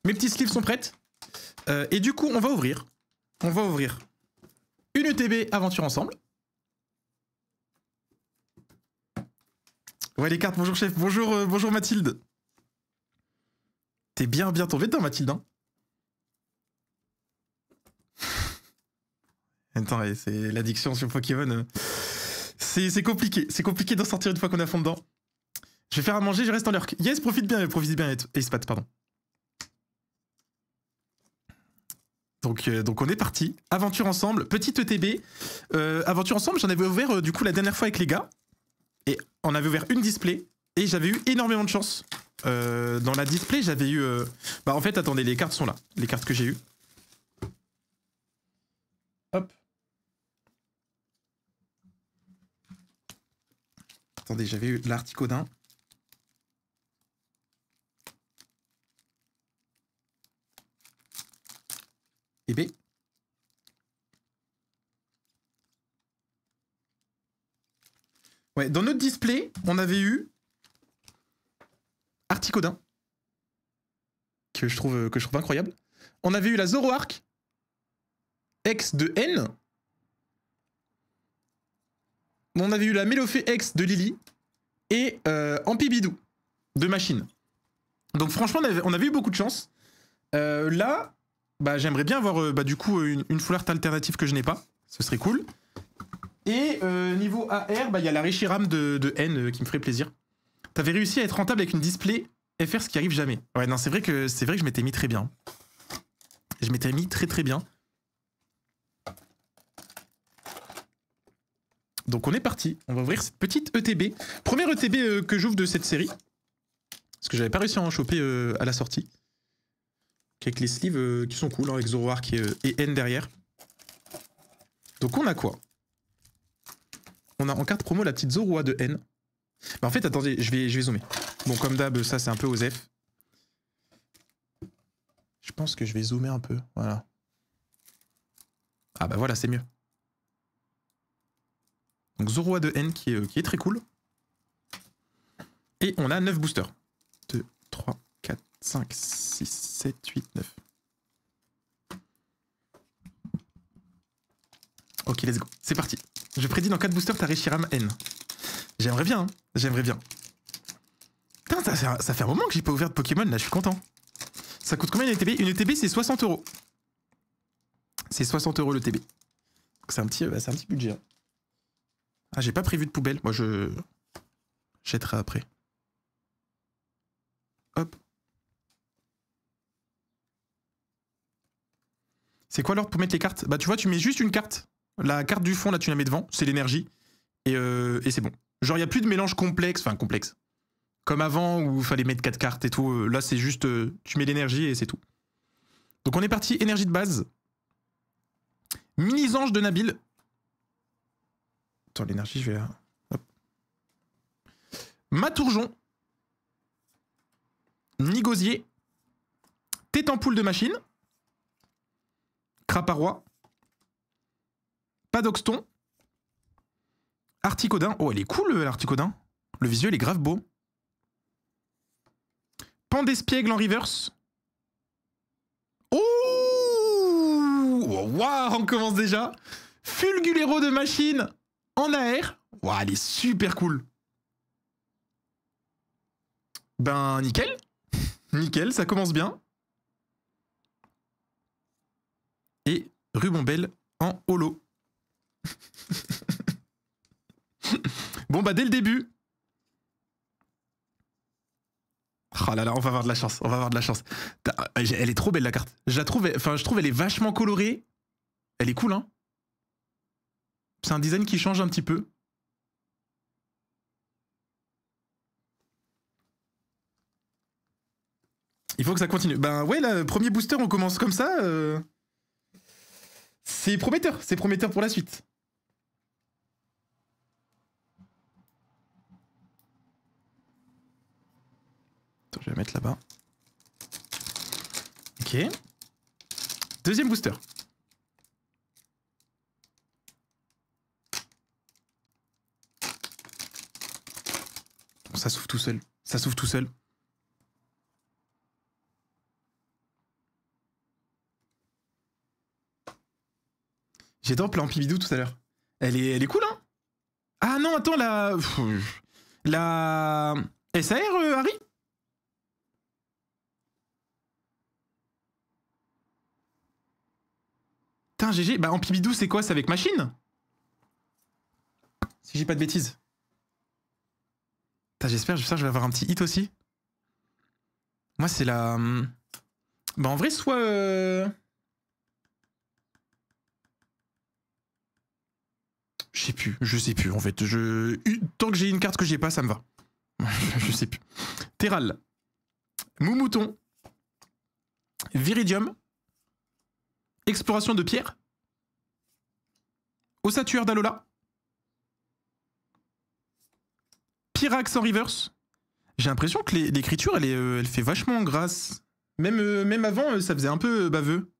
Mes petits sleeves sont prêtes. Et du coup, on va ouvrir. On va ouvrir une ETB Aventure Ensemble. Ouais, les cartes, bonjour chef. Bonjour, bonjour Mathilde. T'es bien tombé dedans, Mathilde, hein. Attends, c'est l'addiction sur Pokémon. C'est compliqué. C'est compliqué d'en sortir une fois qu'on est à fond dedans. Je vais faire à manger, je reste en lurk. Yes, profite bien, Ace-Pat, pardon. Donc on est parti. Aventure Ensemble, petite ETB. Aventure Ensemble, j'en avais ouvert du coup la dernière fois avec les gars. Et on avait ouvert une display. Et j'avais eu énormément de chance. Dans la display, j'avais eu... Bah en fait, attendez, les cartes sont là. Les cartes que j'ai eues. Hop. Attendez, j'avais eu l'Articodin. Et B. Ouais, dans notre display, on avait eu Articodin, que je trouve incroyable. On avait eu la Zoroark, ex de N. On avait eu la Mélofée ex de Lily. Et Ampibidou, de Machine. Donc franchement, on avait eu beaucoup de chance. Là, bah, j'aimerais bien avoir du coup une full art alternative que je n'ai pas. Ce serait cool. Et niveau AR, bah, y a la Reshiram de N qui me ferait plaisir. T'avais réussi à être rentable avec une display FR, ce qui arrive jamais. Ouais, non, c'est vrai que je m'étais mis très bien. Je m'étais mis très bien. Donc on est parti. On va ouvrir cette petite ETB. Première ETB que j'ouvre de cette série. Parce que j'avais pas réussi à en choper à la sortie. Avec les sleeves qui sont cool, hein, avec Zoroark et N derrière. Donc on a quoi? On a en carte promo la petite Zoroa de N. Mais en fait, attendez, je vais zoomer. Bon, comme d'hab, ça c'est un peu osef. Je pense que je vais zoomer un peu. Voilà. Ah bah voilà, c'est mieux. Donc Zoroa de N qui est très cool. Et on a 9 boosters. 2, 3, 4, 5, 6, 7, 8, 9. Ok, let's go. C'est parti. Je prédis dans 4 boosters ta Reshiram N. J'aimerais bien, hein. J'aimerais bien. Putain, ça fait un moment que j'ai pas ouvert de Pokémon, là, je suis content. Ça coûte combien une ETB? Une ETB, c'est 60 €. C'est 60 € le TB. C'est un petit budget. Hein. Ah, j'ai pas prévu de poubelle. Moi, je jetterai après. Hop. C'est quoi l'ordre pour mettre les cartes? Bah, tu vois, tu mets juste une carte. La carte du fond, là, tu la mets devant. C'est l'énergie. Et c'est bon. Genre, il n'y a plus de mélange complexe. Enfin, complexe. Comme avant, où il fallait mettre 4 cartes et tout. Là, c'est juste... tu mets l'énergie et c'est tout. Donc, on est parti. Énergie de base. Mini-ange de Nabil. Attends, l'énergie, je vais... Hop. Matourjon. Nigosier. Tête en poule de machine. Craparois. Padoxton. Articodin. Oh, elle est cool, l'Articodin. Le visuel est grave beau. Pandespiègle en reverse. Oh, waouh, on commence déjà. Fulgulero de machine en AR. Waouh, elle est super cool. Ben, nickel. Nickel, ça commence bien. Et Rubombelle en holo. Bon, bah, dès le début. Oh là là, on va avoir de la chance, on va avoir de la chance. Elle est trop belle la carte. Je trouve elle est vachement colorée. Elle est cool, hein. C'est un design qui change un petit peu. Il faut que ça continue. Ben ouais, là, premier booster, on commence comme ça. C'est prometteur pour la suite. Attends, je vais la mettre là-bas. Ok. Deuxième booster. Bon, ça s'ouvre tout seul. Ça s'ouvre tout seul. J'ai drop la Ampibidou tout à l'heure. Elle est cool, hein. Ah non, attends, la... La... SAR, Harry? Putain, GG. Bah, Ampibidou, c'est quoi? C'est avec machine? Si j'ai pas de bêtises. J'espère que je vais avoir un petit hit aussi. Moi, c'est la... Bah, en vrai, soit... Je sais plus, en fait. Tant que j'ai une carte que j'ai pas, ça me va. Je sais plus. Terral. Moumouton. Viridium. Exploration de pierre. Ossature d'Alola. Pyrax en reverse. J'ai l'impression que l'écriture, elle fait vachement grasse. Même avant, ça faisait un peu baveux.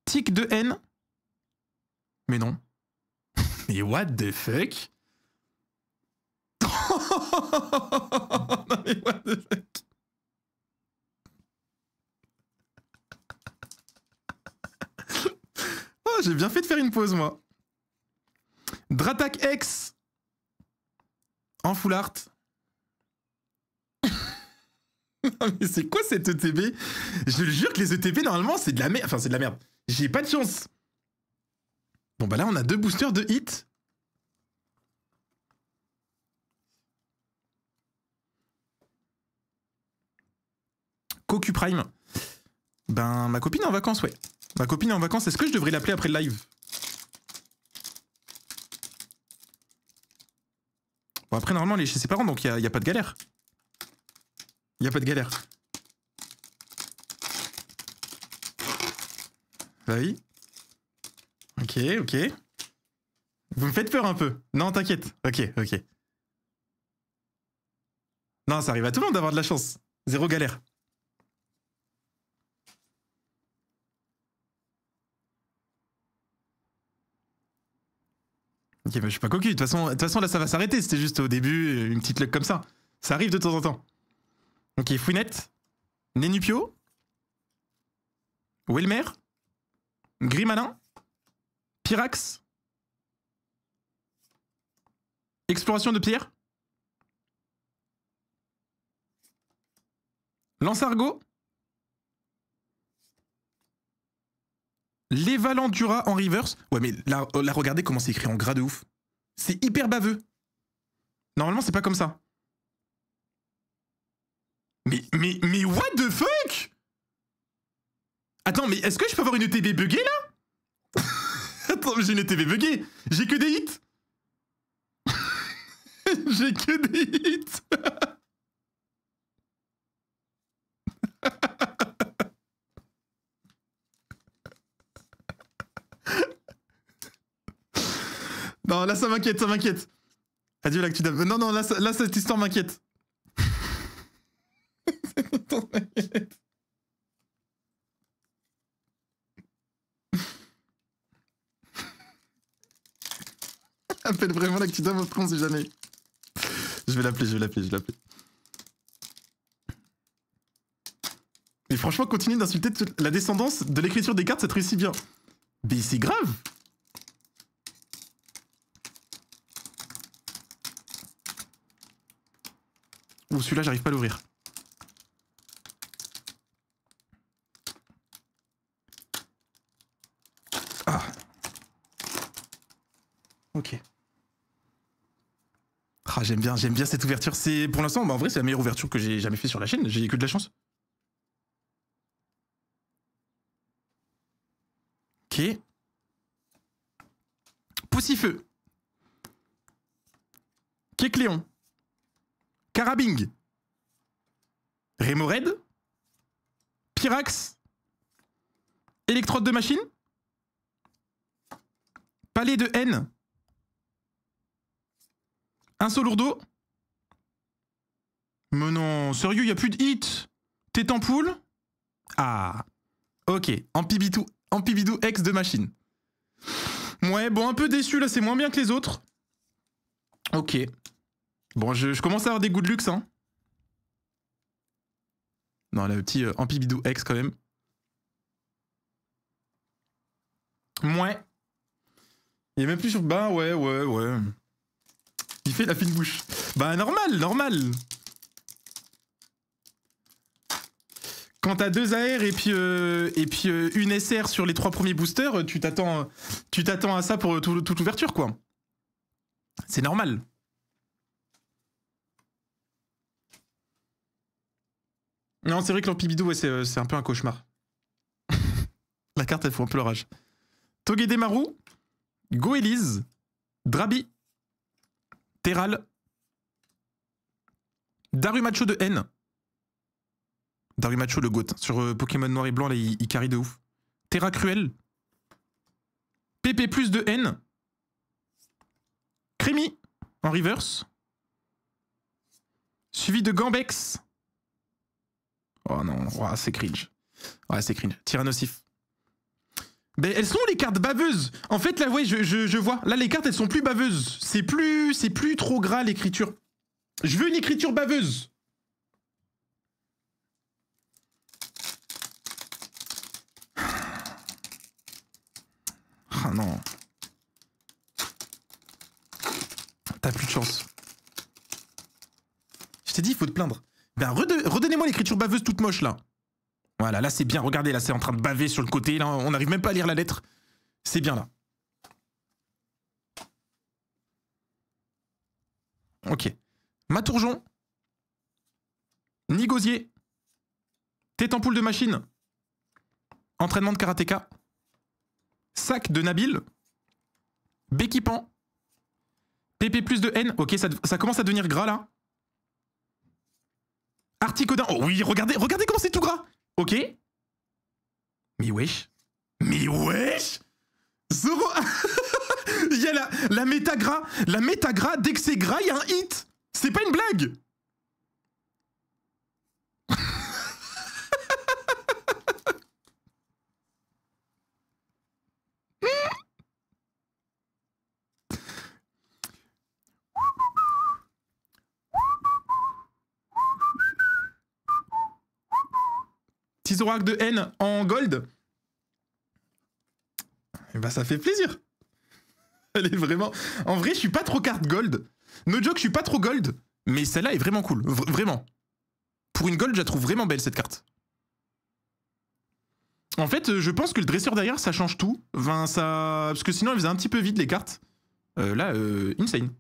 Tic de haine. Mais non. Mais what the fuck? Non mais what the fuck? Oh, j'ai bien fait de faire une pause, moi. Dratak X. En full art. Non mais c'est quoi cette ETB? Je le jure que les ETB, normalement, c'est de la merde. Enfin, c'est de la merde. J'ai pas de chance. Bon, bah là, on a 2 boosters de hit. Cocu Prime. Ben, ma copine est en vacances, ouais. Ma copine est en vacances. Est-ce que je devrais l'appeler après le live? Bon, après, normalement, elle est chez ses parents, donc il n'y a pas de galère. Il n'y a pas de galère. Bah oui. Ok, ok. Vous me faites peur un peu. Non, t'inquiète. Ok, ok. Non, ça arrive à tout le monde d'avoir de la chance. Zéro galère. Ok, bah je suis pas cocu. De toute façon, là, ça va s'arrêter. C'était juste au début, une petite luck comme ça. Ça arrive de temps en temps. Ok, Fouinette. Nénupio. Welmer. Grimalin. Pyrax. Exploration de pierre. Lancergo. L'Evalandura en reverse. Ouais, mais là, regardez comment c'est écrit en gras de ouf. C'est hyper baveux. Normalement, c'est pas comme ça. Mais what the fuck? Attends, mais est-ce que je peux avoir une ETB buggée, là? Attends, mais j'ai une ETB buggée. J'ai que des hits. J'ai que des hits. Non, là, ça m'inquiète, ça m'inquiète. Adieu, l'actu d'âme. Non, non, là, cette histoire m'inquiète. Cette histoire m'inquiète. Appelle vraiment l'actu d'âme, on sait jamais. Je vais l'appeler. Mais franchement, continue d'insulter la descendance de l'écriture des cartes, ça te réussit bien. Mais c'est grave. Ouh, celui-là, j'arrive pas à l'ouvrir. Ah. Ok. Ah, j'aime bien cette ouverture. C'est pour l'instant, bah, en vrai, c'est la meilleure ouverture que j'ai jamais fait sur la chaîne. J'ai que de la chance. Ok. Poussifeu. Kekléon. Carabing. Rémored. Pyrax. Électrode de machine. Palais de haine. Un Solourdo. Mais non, sérieux, y a plus de hit. Tête en poule. Ah. Ok. Ampibidou X de machine. Ouais, bon, un peu déçu là, c'est moins bien que les autres. Ok. Bon, je commence à avoir des goûts de luxe, hein. Non, là, le petit Ampibidou X quand même. Ouais. Il est même plus sur... Bah ouais. Il fait la fine bouche. Bah normal. Quand t'as 2 AR et puis une SR sur les 3 premiers boosters, tu t'attends à ça pour toute l'ouverture, quoi. C'est normal. Non, c'est vrai que l'Ampibidou, ouais, c'est un peu un cauchemar. La carte, elle fout un peu l'orage. Togedemaru, Goélise, Drabi, Terral, Darumacho de N. Darumacho le GOAT. Sur Pokémon Noir et Blanc, là, il carry de ouf. Terra Cruel, PP plus de N, Crémi en reverse, suivi de Gambex. Oh non, oh, c'est cringe. Ouais, c'est cringe. Tyrannosif. Ben, elles sont les cartes baveuses. En fait, là, ouais, je vois. Là, les cartes, elles sont plus baveuses. C'est plus trop gras, l'écriture. Je veux une écriture baveuse. Ah non. T'as plus de chance. Je t'ai dit, il faut te plaindre. Ben, redonnez-moi l'écriture baveuse toute moche, là. Voilà, là, c'est bien. Regardez, là, c'est en train de baver sur le côté. Là, on n'arrive même pas à lire la lettre. C'est bien, là. Ok. Matourjon. Nigosier. Tête en poule de machine. Entraînement de karatéka. Sac de Nabil. Béquipan. PP plus de N. Ok, ça commence à devenir gras, là. Articodin. Oh oui, regardez comment c'est tout gras. Ok. Mais wesh. Zoro. Il y a la méta gras. La méta gras, dès que c'est gras, il y a un hit. C'est pas une blague. Tizorak de N en gold. Et bah ça fait plaisir. Elle est vraiment... En vrai, je suis pas trop carte gold. No joke, je suis pas trop gold. Mais celle-là est vraiment cool. Vraiment. Pour une gold, je la trouve vraiment belle, cette carte. En fait, je pense que le dresseur derrière, ça change tout. Enfin, ça... Parce que sinon, elle faisait un petit peu vide, les cartes. Là, insane.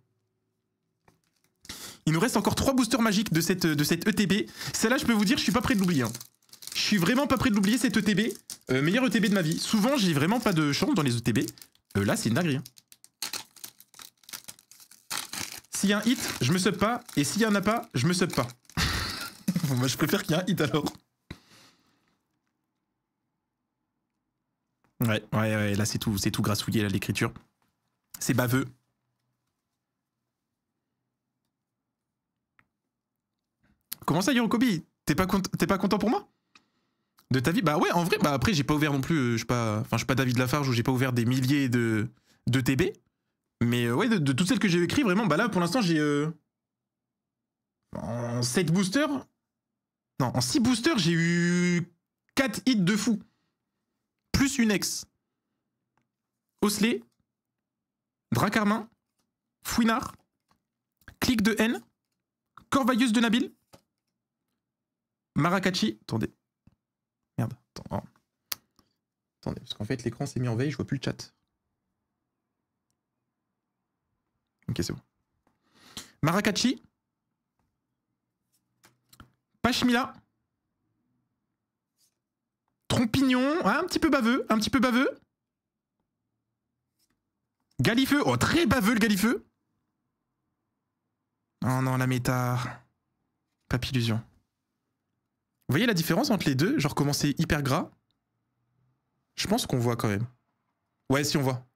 Il nous reste encore 3 boosters magiques de cette ETB. Celle-là, je peux vous dire, je suis pas prêt de l'oublier. Hein. Je suis vraiment pas prêt de l'oublier, cette ETB. Meilleure ETB de ma vie. Souvent, j'ai vraiment pas de chance dans les ETB. Là, c'est une dinguerie. Hein. S'il y a un hit, je me sub pas. Et s'il y en a pas, je me sub pas. Bon, bah, je préfère qu'il y ait un hit alors. Ouais, là, c'est tout grassouillé, là, l'écriture. C'est baveux. Comment ça, Yorokobi? T'es pas content pour moi? De ta vie? Bah ouais, en vrai, bah après, j'ai pas ouvert non plus, je suis pas David Lafarge, où j'ai pas ouvert des milliers de TB. Mais ouais, de toutes celles que j'ai écrites, vraiment, bah là, pour l'instant, j'ai... En 7 boosters... Non, en 6 boosters, j'ai eu 4 hits de fou. Plus une ex. Osley. Dracarmin. Fouinard. Clique de N. Corvailleuse de Nabil. Marakachi. Attendez. Merde. Attendez, parce qu'en fait, l'écran s'est mis en veille, je vois plus le chat. Ok, c'est bon. Marakachi. Pashmila. Trompignon. Ah, un petit peu baveux. Galifeu. Oh, très baveux le Galifeu. Oh non, la méta. Papillusion. Vous voyez la différence entre les deux? Genre comment c'est hyper gras? Je pense qu'on voit quand même. Ouais, si on voit.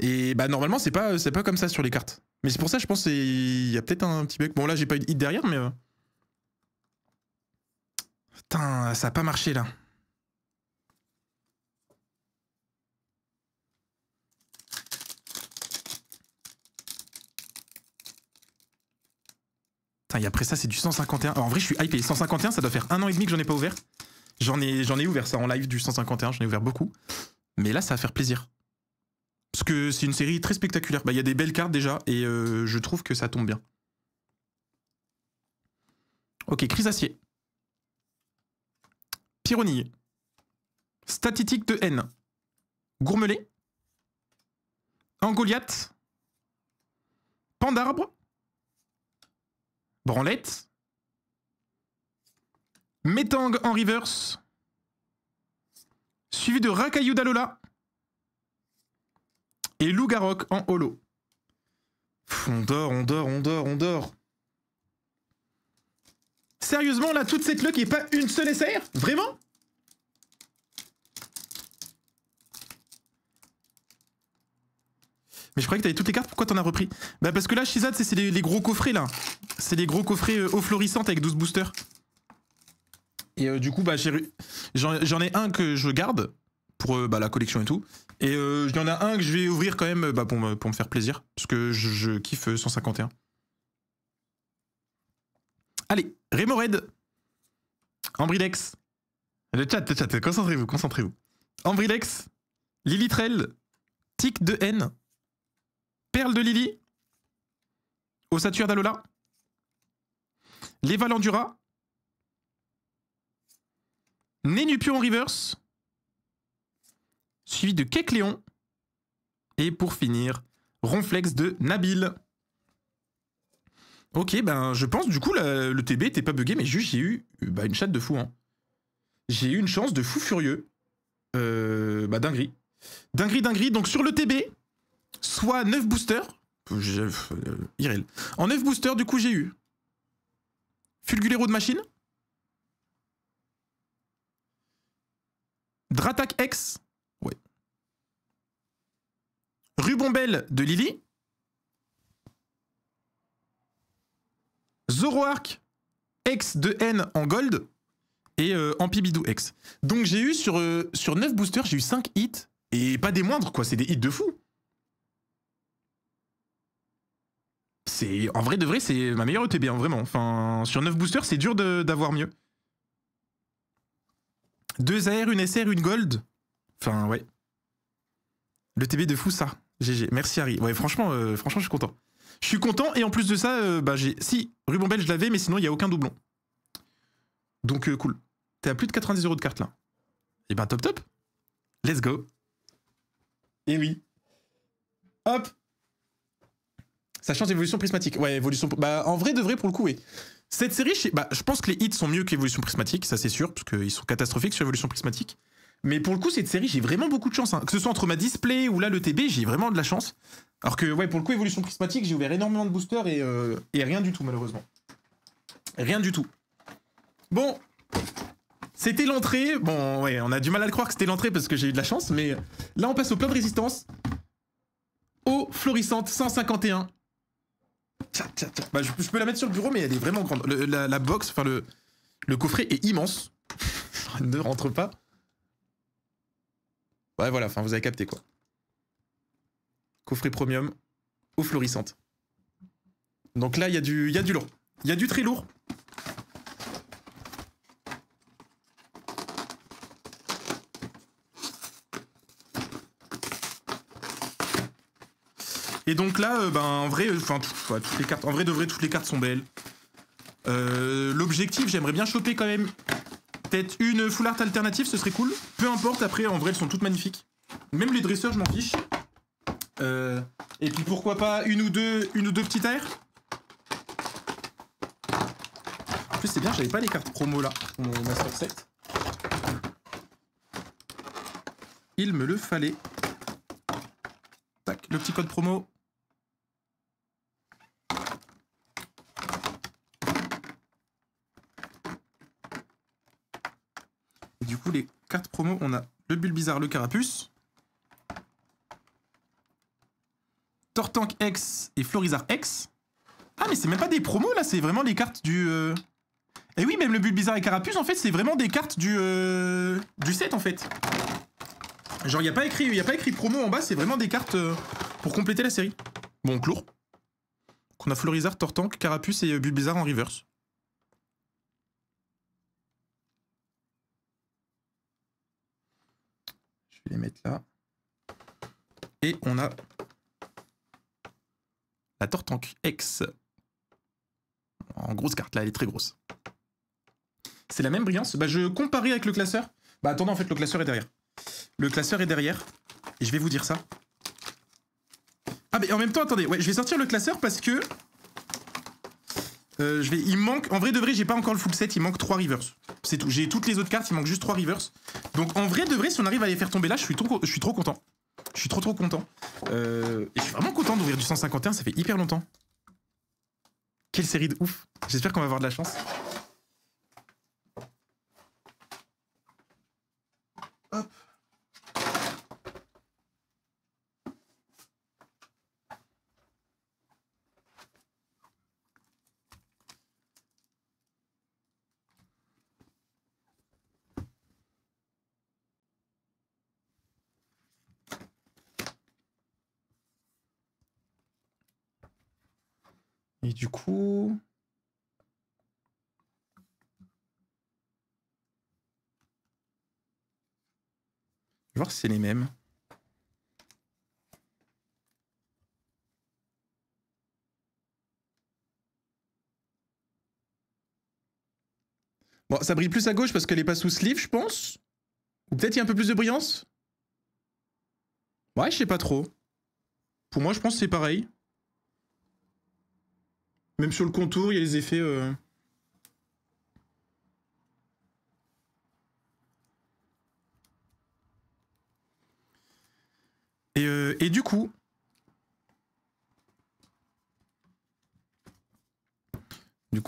Et bah normalement c'est pas comme ça sur les cartes. Mais c'est pour ça je pense qu'il y a peut-être un petit bug. Bon là j'ai pas eu de hit derrière mais... Putain, ça a pas marché là. Et après ça, c'est du 151. Alors, en vrai, je suis hypé. 151, ça doit faire 1 an et demi que j'en ai pas ouvert. J'en ai ouvert ça en live du 151, j'en ai ouvert beaucoup. Mais là, ça va faire plaisir. Parce que c'est une série très spectaculaire. Bah, y a des belles cartes déjà, et je trouve que ça tombe bien. Ok, Chrysacier. Pyronille. Statistique de haine. Gourmelet. Angoliath. Pandarbre. Branlette. Métang en reverse. Suivi de Racaillou d'Alola. Et Lougarok en holo. On dort, on dort, on dort, on dort. Sérieusement, là, toute cette luck et pas une seule SR? Vraiment? Mais je croyais que t'avais toutes les cartes, pourquoi t'en as repris? Bah parce que là, Shizad, c'est les gros coffrets, là. C'est les gros coffrets eau florissante avec 12 boosters. Et du coup, bah, j'en ai un que je garde pour bah, la collection et tout. Et il y en a un que je vais ouvrir quand même bah, pour me faire plaisir. Parce que je kiffe 151. Allez, Remoraid. Ambrilex. Le chat, concentrez-vous, concentrez-vous. Ambrilex. Lilitrel. Tic de haine. Perle de Lily. Ossature d'Alola. Lévalandura. Nénupio en reverse. Suivi de Kekléon. Et pour finir, Ronflex de Nabil. Ok, ben je pense du coup le TB était pas bugué, mais juste j'ai eu bah, une chatte de fou. Hein. J'ai eu une chance de fou furieux. Bah dinguerie. Dinguerie. Donc sur le TB, soit 9 boosters. Irréel. En 9 boosters, du coup j'ai eu Fulgulero de machine. Dratak X. Ouais. Rubombelle de Lily. Zoroark X de N en gold. Et Ampibidou X. Donc j'ai eu sur 9 boosters, j'ai eu 5 hits. Et pas des moindres, quoi. C'est des hits de fou. En vrai de vrai, c'est ma meilleure ETB, hein, vraiment. Enfin, sur 9 boosters, c'est dur d'avoir mieux. 2 AR, une SR, une gold. Enfin, ouais. Le TB de fou, ça. GG. Merci, Harry. Ouais, franchement, je suis content. Je suis content, et en plus de ça, bah, j'ai... Si, Rubombelle, je l'avais, mais sinon, il n'y a aucun doublon. Donc, cool. T'es à plus de 90 € de carte, là. Et ben, top. Let's go. Et oui. Hop. Ça change d'évolution prismatique. Ouais, évolution... Bah, en vrai, de vrai, pour le coup, oui. Cette série, je pense que les hits sont mieux qu'évolution prismatique, ça c'est sûr, parce qu'ils sont catastrophiques sur évolution prismatique. Mais pour le coup, cette série, j'ai vraiment beaucoup de chance. Hein. Que ce soit entre ma display ou là le TB, j'ai vraiment de la chance. Alors que, ouais, pour le coup, évolution prismatique, j'ai ouvert énormément de boosters et rien du tout, malheureusement. Rien du tout. Bon. C'était l'entrée. Bon, ouais, on a du mal à le croire que c'était l'entrée parce que j'ai eu de la chance, mais là, on passe au plein de résistance. Eau florissante 151. Bah, je peux la mettre sur le bureau, mais elle est vraiment grande. La box, enfin le coffret est immense. Ne rentre pas. Ouais, voilà, enfin, vous avez capté, quoi. Coffret premium, eau florissante. Donc là, il y a du lourd. Il y a du très lourd. Et donc là, ben, en vrai, enfin, toutes les cartes, en vrai de vrai, toutes les cartes sont belles. L'objectif, j'aimerais bien choper quand même peut-être une full art alternative, ce serait cool. Peu importe, après, en vrai, elles sont toutes magnifiques. Même les dresseurs, je m'en fiche. Et puis pourquoi pas une ou deux petites AR. En plus, c'est bien, j'avais pas les cartes promo là, pour mon Master Set. Il me le fallait. Tac, le petit code promo. Et du coup, les cartes promo, on a le Bulbizarre, le Carapuce. Tortank X et Florizarre X. Ah, mais c'est même pas des promos là, c'est vraiment les cartes du. Et oui, même le Bulbizarre et Carapuce, en fait, c'est vraiment des cartes du set en fait. Genre, il n'y a pas écrit promo en bas, c'est vraiment des cartes pour compléter la série. Bon, lourd. Donc, on a Florizarre, Tortank, Carapuce et Bulbizarre en reverse. Je vais les mettre là. Et on a la Tortank X. En grosse carte, là, elle est très grosse. C'est la même brillance. Bah, je comparais avec le classeur. Bah, attendez, en fait, le classeur est derrière. Le classeur est derrière. Et je vais vous dire ça. Ah, mais en même temps, attendez. Ouais, je vais sortir le classeur parce que... il me manque... En vrai de vrai, j'ai pas encore le full set. Il manque 3 rivers. C'est tout. J'ai toutes les autres cartes. Il manque juste 3 rivers. Donc, en vrai de vrai, si on arrive à les faire tomber là, je suis trop content. Je suis trop content. Et je suis vraiment content d'ouvrir du 151. Ça fait hyper longtemps. Quelle série de ouf. J'espère qu'on va avoir de la chance. Hop. Et du coup... Je vais voir si c'est les mêmes. Bon, ça brille plus à gauche parce qu'elle est pas sous sleeve, je pense. Ou peut-être il y a un peu plus de brillance. Ouais, je sais pas trop. Pour moi, je pense que c'est pareil. Même sur le contour, il y a les effets... Et du coup...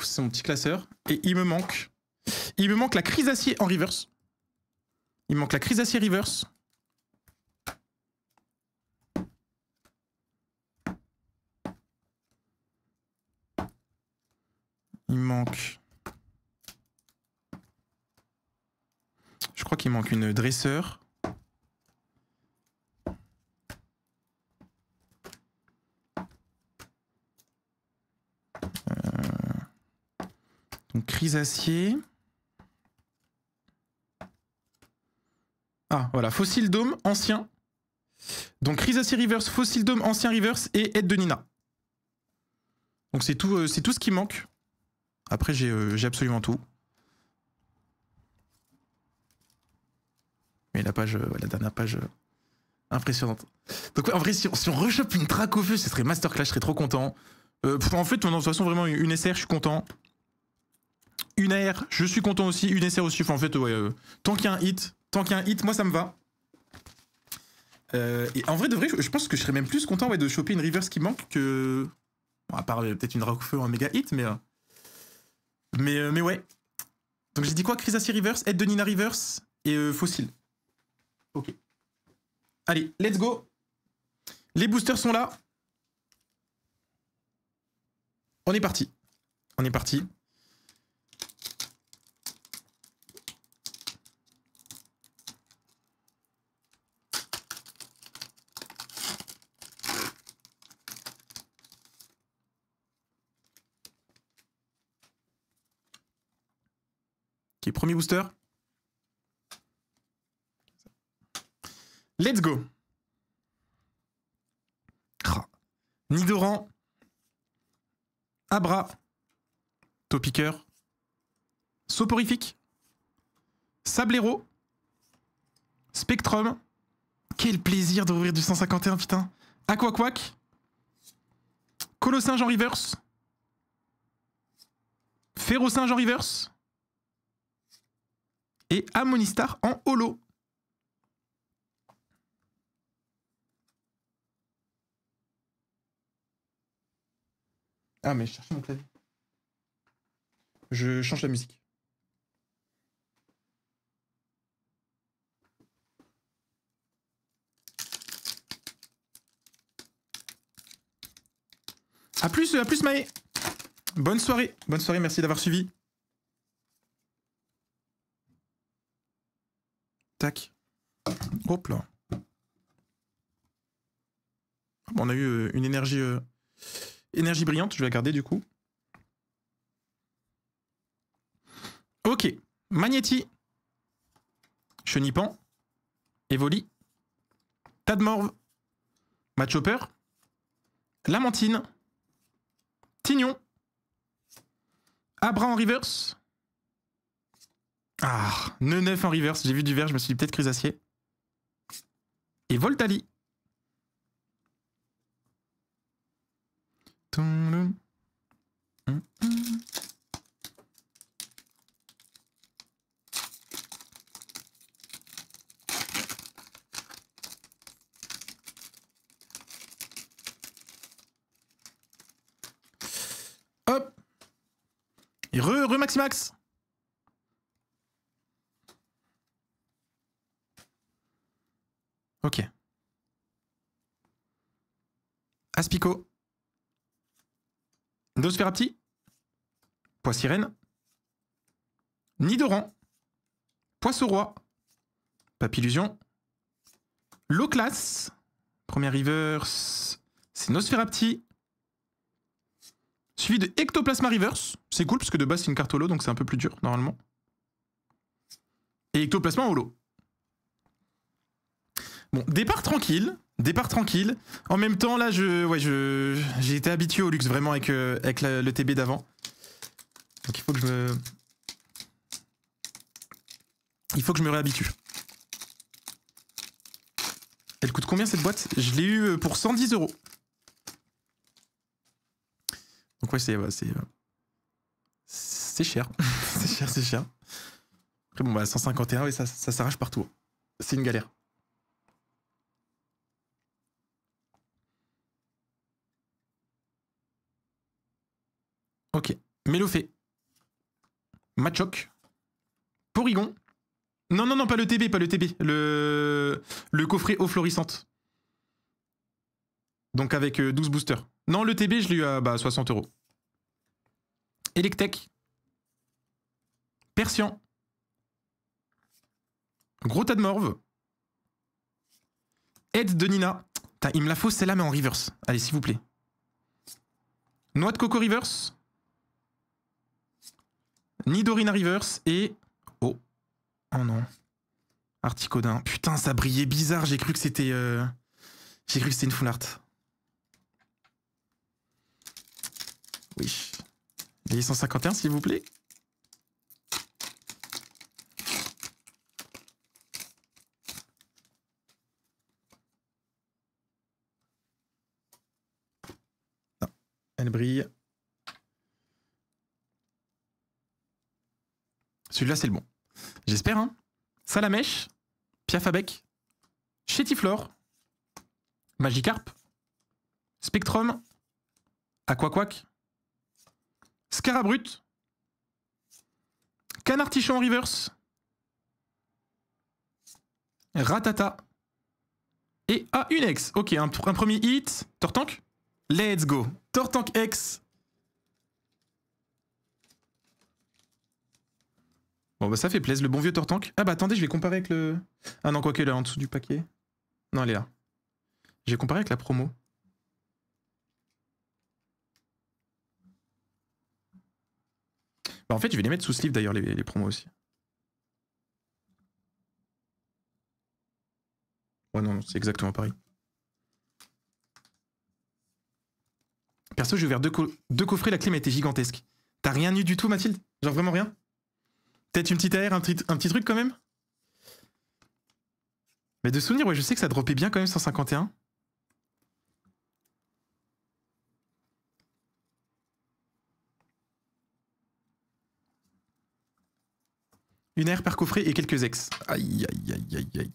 c'est mon petit classeur. Et il me manque... Il me manque la Chrysacier en reverse. Il me manque la Chrysacier reverse. Il manque... Je crois qu'il manque une dresseur. Donc Chrysacier. Ah, voilà. Fossil Dome, ancien. Donc Chrysacier Reverse, Fossil Dome, ancien Reverse et aide de Nina. Donc c'est tout ce qui manque. Après, j'ai absolument tout. Mais la page, la dernière page, impressionnante. Donc en vrai, si on rechoppe une track au feu, ce serait masterclass, je serais trop content. En fait, de toute façon, vraiment, une SR, je suis content. Une AR, je suis content aussi. Une SR aussi. Enfin, en fait, ouais, tant qu'il y a un hit, moi, ça me va. Et en vrai, de vrai, je pense que je serais même plus content de choper une reverse qui manque que... Bon, à part peut-être une track au feu ou un méga hit, mais ouais. Donc j'ai dit quoi? Chrysacier Reverse, aide de Nina Reverse et Fossil. Ok. Allez, let's go. Les boosters sont là. On est parti. On est parti. Ok, premier booster. Let's go. Nidoran. Abra. Topiqueur. Soporifique. Sablero. Spectrum. Quel plaisir d'ouvrir du 151, putain. Aquaquack. Colossinge en reverse. Ferrosinge en reverse. Et Amonistar en holo. Ah, mais je cherchais mon clavier. Je change la musique. À plus Maë. Bonne soirée, merci d'avoir suivi. Tac. Hop là. Bon, on a eu une énergie brillante, je vais la garder du coup. Ok. Magnéti. Chenipan. Evoli. Tadmorve. Matchhopper. Lamentine. Tignon. Abra en reverse. Ah, Neuf en reverse. J'ai vu du vert, je me suis dit peut-être Crusacier. Et Voltali. Hop. Et Maximax. Ok. Aspico. Nosferapti. Poissirène. Nidoran. Poisson-roi. Papillusion. Loclas. Première reverse. C'est Nosferapti. Suivi de Ectoplasma Reverse. C'est cool parce que de base c'est une carte holo donc c'est un peu plus dur normalement. Et Ectoplasma en holo. Bon, départ tranquille. Départ tranquille. En même temps là j'ai été habitué au luxe vraiment avec le TB d'avant. Donc il faut que je me réhabitue. Elle coûte combien cette boîte? Je l'ai eu pour 110 €. Donc ouais, c'est cher. c'est cher. Après bon bah 151, et ça s'arrache partout. C'est une galère. Ok. Mélofée. Machoc. Porygon. Non, pas le TB, pas le TB. Le coffret eau florissante. Donc avec 12 boosters. Non, le TB, je l'ai eu à 60 €. Electek. Persian. Gros tas de morve. Aide de Nina. Putain, il me la faut celle-là, mais en reverse. Allez, s'il vous plaît. Noix de coco reverse. Nidorina reverse. Et... Oh. Oh non. Articodin. Putain, ça brillait bizarre. J'ai cru que c'était... J'ai cru que c'était une full art. Oui. Les 151, s'il vous plaît. Non, elle brille. Celui-là, c'est le bon. J'espère, hein. Salamèche. Piafabec. Chétiflore. Magikarp. Spectrum. Aquaquack. Scarabrut. Canartichon en reverse. Ratata. Et une X. Ok, un premier hit. Tortank. Let's go. Tortank X. Bon bah ça fait plaisir, le bon vieux Tortank. Ah bah attendez, je vais comparer avec le... Ah non, quoique là en dessous du paquet. Non, elle est là. Je vais comparer avec la promo. Bah en fait, je vais les mettre sous sleeve d'ailleurs, les promos aussi. Ouais, non, c'est exactement pareil. Perso, j'ai ouvert deux coffrets, la clé m'a été gigantesque. T'as rien eu du tout, Mathilde? Genre vraiment rien? Peut-être une petite AR, un petit truc quand même? Mais de souvenir, ouais, je sais que ça droppait bien quand même 151. Une AR par coffret et quelques ex. Aïe, aïe, aïe, aïe, aïe.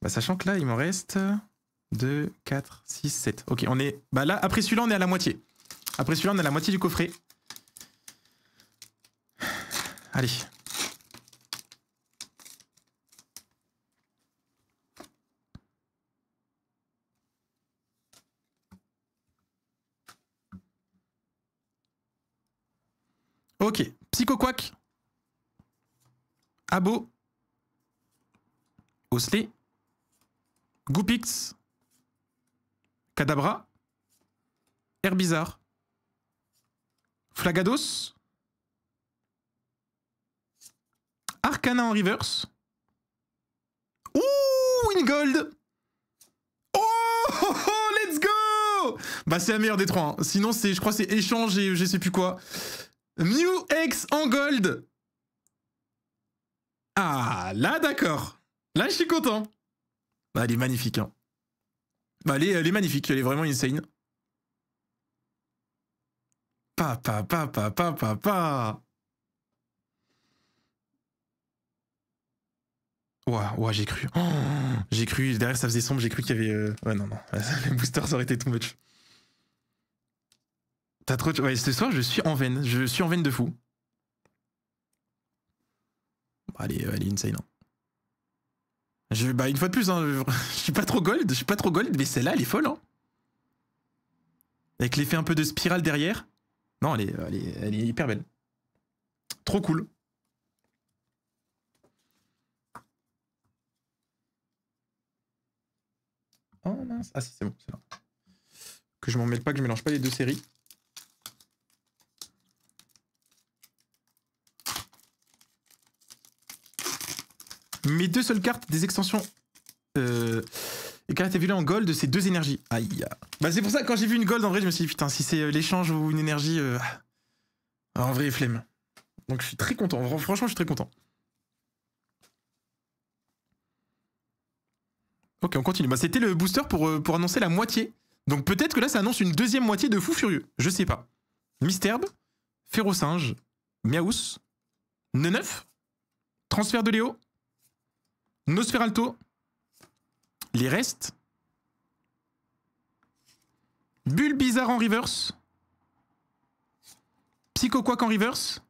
Bah, sachant que là, il m'en reste 2, 4, 6, 7. Ok, on est... Bah là, après celui-là, on est à la moitié. Après celui-là, on est à la moitié du coffret. Allez. Ok, Psychoquack. Abo. Osley. Goupix. Kadabra. Herbizarre. Flagados. Arcana en reverse. Ouh, une gold. Bah c'est la meilleure des trois. Hein. Sinon c'est, je crois c'est échange et je sais plus quoi. Mew X en gold. Ah là d'accord. Là je suis content. Bah, elle est magnifique. Hein. Bah elle est magnifique, elle est vraiment insane. Pa. Ouah, j'ai cru. Oh, j'ai cru, derrière ça faisait sombre, j'ai cru qu'il y avait... Ouais, non. Les boosters auraient été too much. T'as trop... Ouais, ce soir, je suis en veine. Je suis en veine de fou. Bah, elle est insane. Hein. Bah, une fois de plus, hein, je suis pas trop gold, mais celle-là, elle est folle. Hein. Avec l'effet un peu de spirale derrière. Non, elle est hyper belle. Trop cool. Oh mince. Ah si, c'est bon, c'est là. Que je m'en mêle pas, que je mélange pas les deux séries. Mes deux seules cartes des extensions et cartes évoluées en gold, c'est 2 énergies. Aïe. Bah c'est pour ça que quand j'ai vu une gold, en vrai, je me suis dit, putain, si c'est l'échange ou une énergie... en vrai, flemme. Donc je suis très content. Franchement, je suis très content. Ok, on continue. Bah, c'était le booster pour annoncer la moitié. Donc peut-être que là, ça annonce une deuxième moitié de fou furieux. Je sais pas. Misterbe, Férocinge, Miaous, Neneuf, Transfert de Léo, Nosferalto, les restes, Bulbizarre en reverse, Psychoquack en reverse,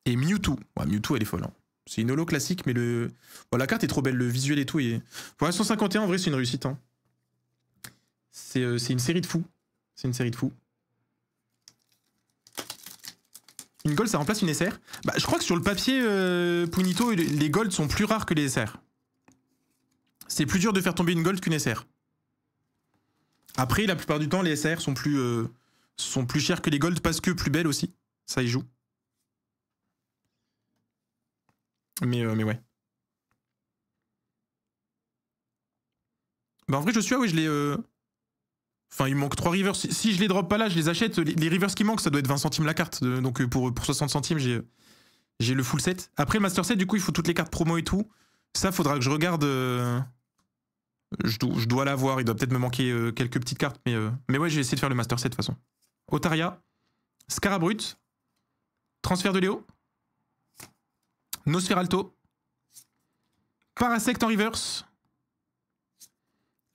et Mewtwo. Ouais, Mewtwo, elle est folle. Hein. C'est une holo classique, mais le... Bon, la carte est trop belle, le visuel et tout. Et... Ouais, 151, en vrai, c'est une réussite. Hein. C'est une série de fous. C'est une série de fous. Une gold, ça remplace une SR. Bah, je crois que sur le papier, Punito, les golds sont plus rares que les SR. C'est plus dur de faire tomber une gold qu'une SR. Après, la plupart du temps, les SR sont plus chers que les golds parce que plus belles aussi. Ça y joue. Mais ouais. Bah en vrai, je suis... Ah oui, je l'ai... Enfin, il me manque 3 rivers. Si je les drop pas là, je les achète. Les rivers qui manquent, ça doit être 20 centimes la carte. Donc pour 60 centimes, j'ai le full set. Après, le master set, du coup, il faut toutes les cartes promo et tout. Ça, faudra que je regarde... Je dois l'avoir. Il doit peut-être me manquer quelques petites cartes. Mais ouais, j'ai essayé de faire le master set de toute façon. Otaria, Scarabrut, Transfert de Léo, Nosferalto, Parasect en reverse,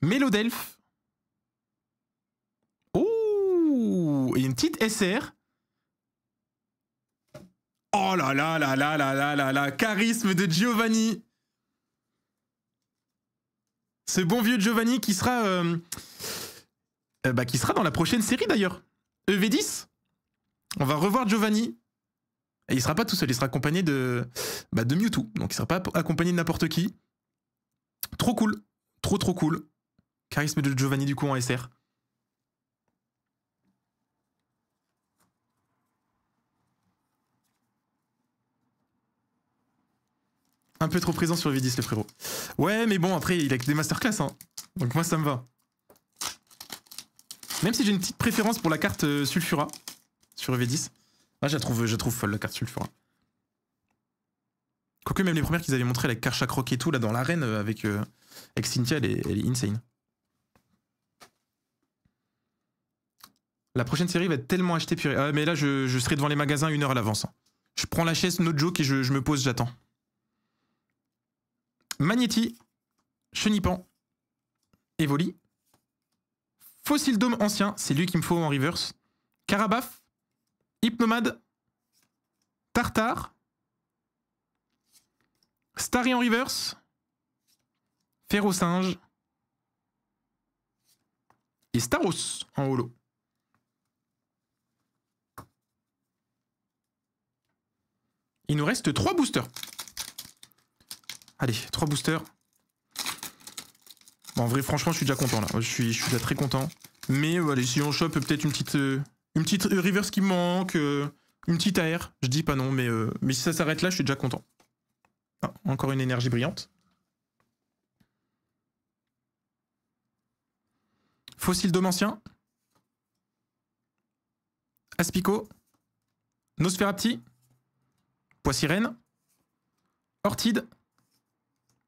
Mélodelph. Oh, et une petite SR. Oh là là là là là là là là, charisme de Giovanni. Ce bon vieux Giovanni qui sera dans la prochaine série d'ailleurs. EV10. On va revoir Giovanni. Et il sera pas tout seul, il sera accompagné de Mewtwo. Donc il sera pas accompagné de n'importe qui. Trop cool. Trop cool. Charisme de Giovanni du coup en SR. Un peu trop présent sur EV10 le frérot. Ouais mais bon après il a que des masterclass hein. Donc moi ça me va. Même si j'ai une petite préférence pour la carte Sulfura sur EV10. Ah, je la trouve folle la carte Sulfura. Quoique même les premières qu'ils avaient montrées avec Karchak Rock et tout là dans l'arène avec Cynthia, elle est insane. La prochaine série va être tellement achetée purée. Ah, mais là je serai devant les magasins 1 heure à l'avance. Hein. Je prends la chaise, no joke et je me pose, j'attends. Magnéti, Chenipan, Evoli, Fossil Dome ancien, c'est lui qu'il me faut en reverse. Carabaf, Hypnomade, Tartare, Starry en reverse, Férocinge et Staros en holo. Il nous reste 3 boosters. Allez, 3 boosters. Bon, en vrai, franchement, je suis déjà content là. Je suis déjà très content. Mais allez, si on chope peut-être une petite reverse qui me manque, une petite AR. Je dis pas non, mais si ça s'arrête là, je suis déjà content. Ah, encore une énergie brillante. Fossile d'homme ancien. Aspico. Nosferapti. Poissirène. Ortide.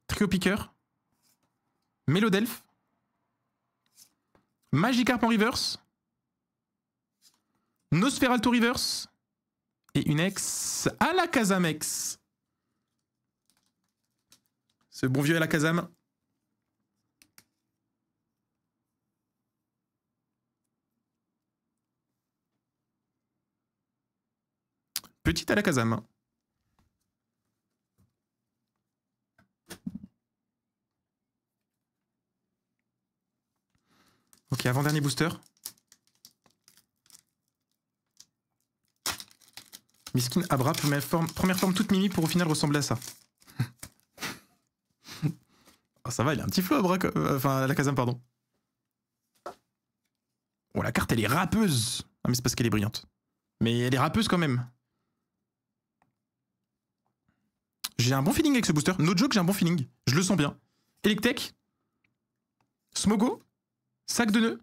Triopiqueur. Mélodelphe. Magikarp en reverse. Nosferalto reverse. Et une ex Alakazamex. Ce bon vieux Alakazam. Petit Alakazam. Ok, avant-dernier booster. Miskin Abra, première forme toute mimi pour au final ressembler à ça. Oh, ça va, il a un petit flow Abra, enfin Alakazam, pardon. Oh, la carte elle est râpeuse. Ah mais c'est parce qu'elle est brillante. Mais elle est râpeuse quand même. J'ai un bon feeling avec ce booster. No joke, j'ai un bon feeling. Je le sens bien. Electek. Smogo. Sac de nœuds.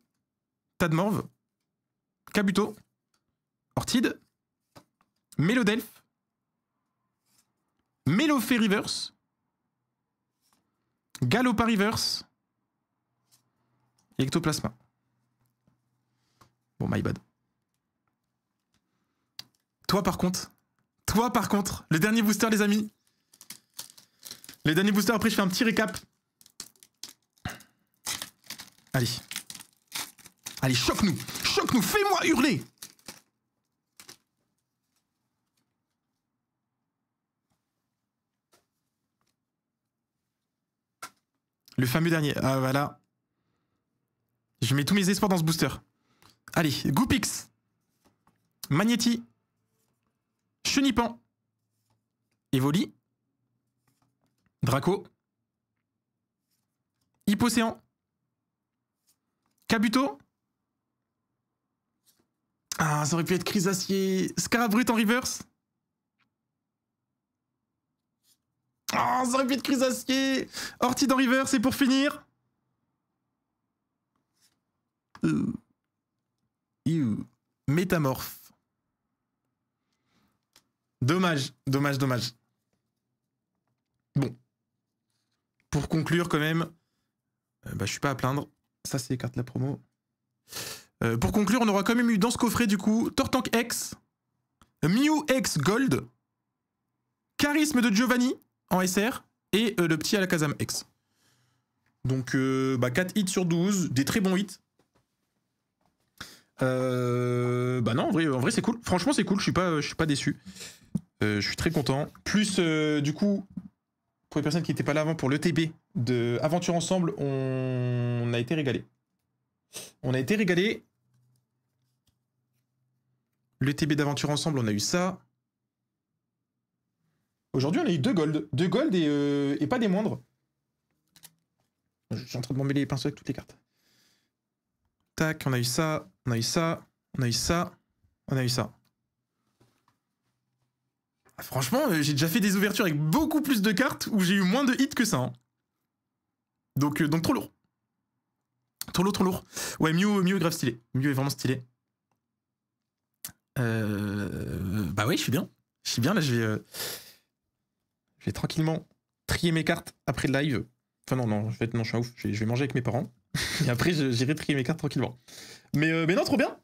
Tadmorve. Kabuto. Ortide. Mélodelphe. Mélofé Reverse. Galopa Reverse. Ectoplasma. Bon, my bad. Toi par contre, le dernier booster les amis. Les derniers boosters, après je fais un petit récap. Allez. Allez, choque-nous. Choque-nous, fais-moi hurler. Le fameux dernier. Ah voilà. Je mets tous mes espoirs dans ce booster. Allez, Goopix. Magnéti. Chenipan. Evoli. Draco. Hippocéan. Kabuto. Ah, ça aurait pu être Chrysacier. Scarabrut en reverse. Ah, ça aurait pu être Chrysacier. Ortide en reverse, et pour finir... Métamorphe. Dommage, dommage, dommage. Bon. Pour conclure quand même, je suis pas à plaindre. Ça c'est les cartes de la promo. Pour conclure, on aura quand même eu dans ce coffret du coup Tortank X, Mew X Gold, Charisme de Giovanni en SR et le petit Alakazam X. Donc 4 hits sur 12, des très bons hits. Non, en vrai c'est cool. Franchement c'est cool, je suis pas déçu. Je suis très content. Plus du coup, pour les personnes qui n'étaient pas là avant, pour l'ETB de Aventure Ensemble, on a été régalé. On a été régalé. L'ETB d'Aventure Ensemble, on a eu ça. Aujourd'hui, on a eu 2 gold. 2 gold et pas des moindres. Je suis en train de m'emmêler les pinceaux avec toutes les cartes. Tac, on a eu ça, on a eu ça, on a eu ça, on a eu ça. Ah, franchement, j'ai déjà fait des ouvertures avec beaucoup plus de cartes où j'ai eu moins de hits que ça. Hein. Donc trop lourd. Trop lourd, trop lourd. Ouais, Mew est grave stylé. Mew est vraiment stylé. Bah oui, je suis bien. Je suis bien, là, je vais tranquillement trier mes cartes après le live. Enfin non, je suis un ouf. Je vais manger avec mes parents. Et après, j'irai trier mes cartes tranquillement. Mais non, trop bien.